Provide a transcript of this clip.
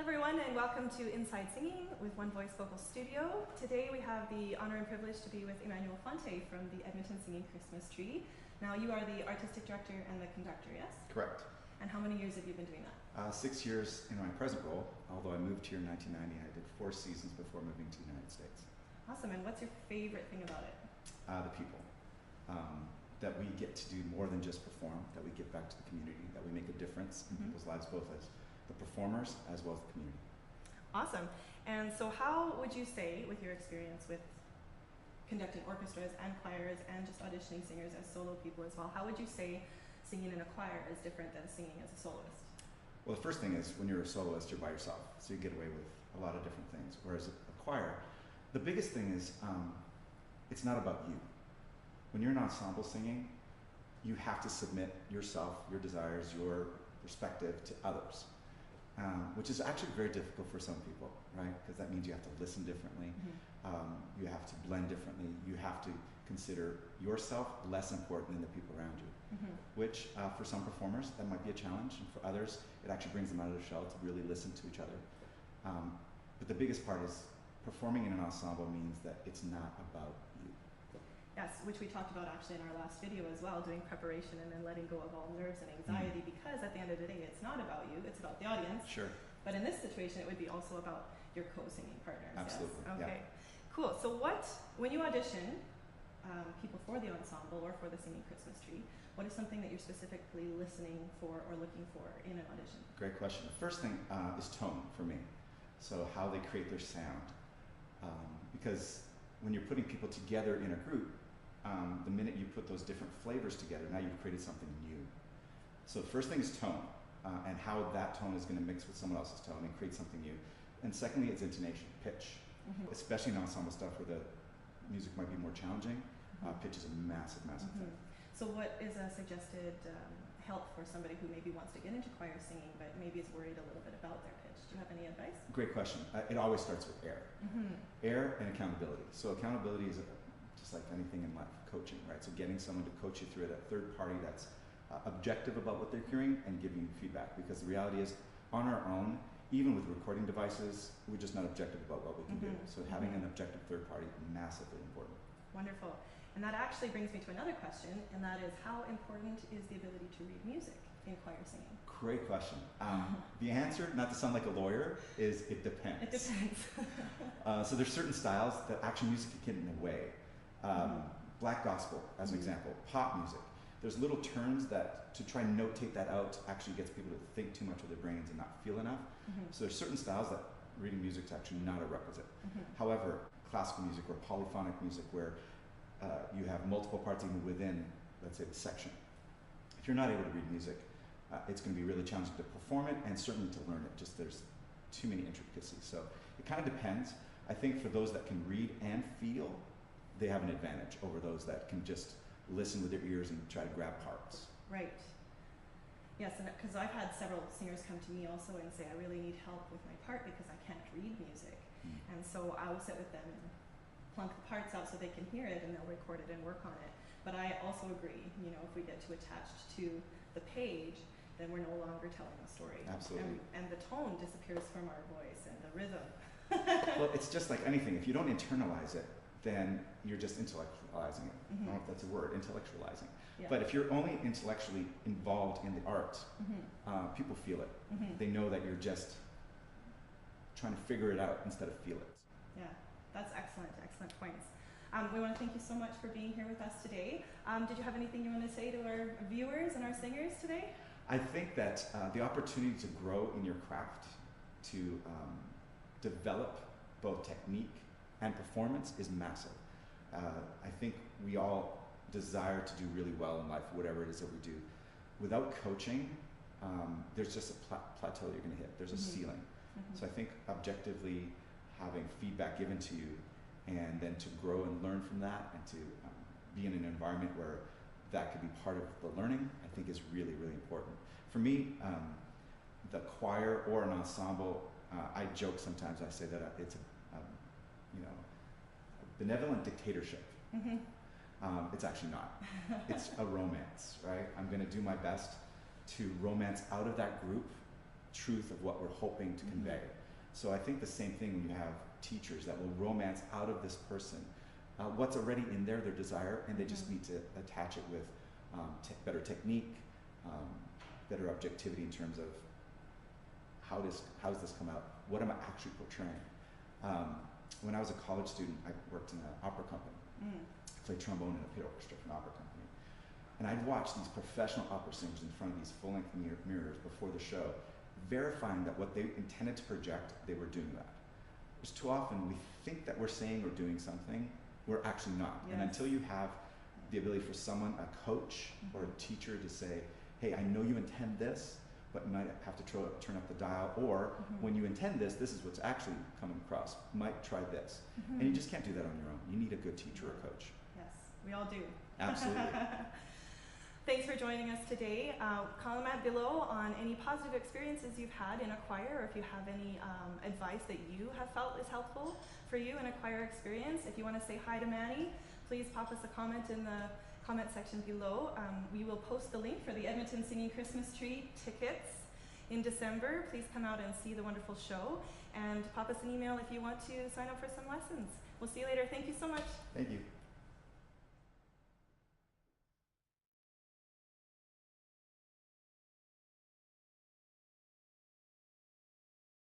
everyone, and welcome to Inside Singing with One Voice Vocal Studio. Today we have the honor and privilege to be with Emmanuel Fonte from the Edmonton Singing Christmas Tree. Now you are the artistic director and the conductor, yes? Correct. And how many years have you been doing that? 6 years in my present role, although I moved here in 1990. I did 4 seasons before moving to the United States. Awesome, and what's your favorite thing about it? The people. That we get to do more than just perform, that we give back to the community, that we make a difference in people's lives, both as the performers as well as the community. Awesome. And so how would you say, with your experience with conducting orchestras and choirs and just auditioning singers as solo people as well, how would you say singing in a choir is different than singing as a soloist? Well, the first thing is when you're a soloist, you're by yourself, so you get away with a lot of different things. Whereas a choir, the biggest thing is it's not about you. When you're in ensemble singing, you have to submit yourself, your desires, your perspective to others, which is actually very difficult for some people, right? Because that means you have to listen differently, you have to blend differently, you have to consider yourself less important than the people around you, which for some performers that might be a challenge, and for others it actually brings them out of their shell to really listen to each other. But the biggest part is performing in an ensemble means that it's not about you. Yes, which we talked about actually in our last video as well, doing preparation and then letting go of all nerves and anxiety, because at the end of the day, it's not about you, it's about the audience. Sure. But in this situation, it would be also about your co-singing partners. Absolutely. Yes? Okay. Yeah. Cool. So when you audition people for the ensemble or for the Singing Christmas Tree, what is something that you're specifically listening for or looking for in an audition? Great question. The first thing is tone for me. So how they create their sound. Because when you're putting people together in a group, the minute you put those different flavors together, now you've created something new. So first thing is tone, and how that tone is going to mix with someone else's tone and create something new. And secondly, it's intonation, pitch. Especially in ensemble stuff where the music might be more challenging, pitch is a massive, massive thing. So what is a suggested help for somebody who maybe wants to get into choir singing but maybe is worried a little bit about their pitch? Do you have any advice? Great question. It always starts with air. Air and accountability. So accountability is just like anything in life, coaching, right? So getting someone to coach you through it, a third party that's objective about what they're hearing and giving you feedback. Because the reality is, on our own, even with recording devices, we're just not objective about what we can do. So having an objective third party is massively important. Wonderful. And that actually brings me to another question, and that is, how important is the ability to read music in choir singing? Great question. The answer, not to sound like a lawyer, is it depends. It depends. So there's certain styles that actually music can get in the way. Black gospel, as an example, pop music. There's little turns that, to try and notate that out, actually gets people to think too much with their brains and not feel enough. So there's certain styles that reading music is actually not a requisite. However, classical music or polyphonic music where you have multiple parts even within, let's say, the section. If you're not able to read music, it's going to be really challenging to perform it and certainly to learn it. Just there's too many intricacies. So it kind of depends. I think for those that can read and feel, they have an advantage over those that can just listen with their ears and try to grab parts. Right. Yes, and because I've had several singers come to me also and say, I really need help with my part because I can't read music. And so I will sit with them and plunk the parts out so they can hear it and they'll record it and work on it. But I also agree, if we get too attached to the page, then we're no longer telling a story. Absolutely. And the tone disappears from our voice and the rhythm. Well, it's just like anything. If you don't internalize it, then you're just intellectualizing it. I don't know if that's a word, intellectualizing. Yeah. But if you're only intellectually involved in the art, people feel it. They know that you're just trying to figure it out instead of feel it. Yeah, that's excellent, excellent points. We want to thank you so much for being here with us today. Did you have anything you want to say to our viewers and our singers today? I think that the opportunity to grow in your craft, to develop both technique and performance is massive. I think we all desire to do really well in life, whatever it is that we do. Without coaching, there's just a plateau you're going to hit. There's a ceiling. So I think objectively having feedback given to you and then to grow and learn from that and to be in an environment where that could be part of the learning, I think is really, really important. For me, the choir or an ensemble, I joke sometimes, I say that it's a benevolent dictatorship. It's actually not. It's a romance, right? I'm going to do my best to romance out of that group truth of what we're hoping to convey. So I think the same thing when you have teachers that will romance out of this person what's already in there, their desire, and they just need to attach it with better technique, better objectivity in terms of how does this come out? What am I actually portraying? When I was a college student, I worked in an opera company. I played trombone in a pit orchestra for an opera company. And I'd watch these professional opera singers in front of these full-length mirrors before the show, verifying that what they intended to project, they were doing that. Because too often we think that we're saying or doing something, we're actually not. Yes. And until you have the ability for someone, a coach or a teacher, to say, hey, I know you intend this, but you might have to turn up the dial, or when you intend this, this is what's actually coming across. Might try this. And you just can't do that on your own. You need a good teacher or coach. Yes, we all do. Absolutely. Thanks for joining us today. Comment below on any positive experiences you've had in a choir, or if you have any advice that you have felt is helpful for you in a choir experience. If you want to say hi to Manny, please pop us a comment in the comment section below. We will post the link for the Edmonton Singing Christmas Tree tickets in December. Please come out and see the wonderful show, and pop us an email if you want to sign up for some lessons. We'll see you later. Thank you so much. Thank you.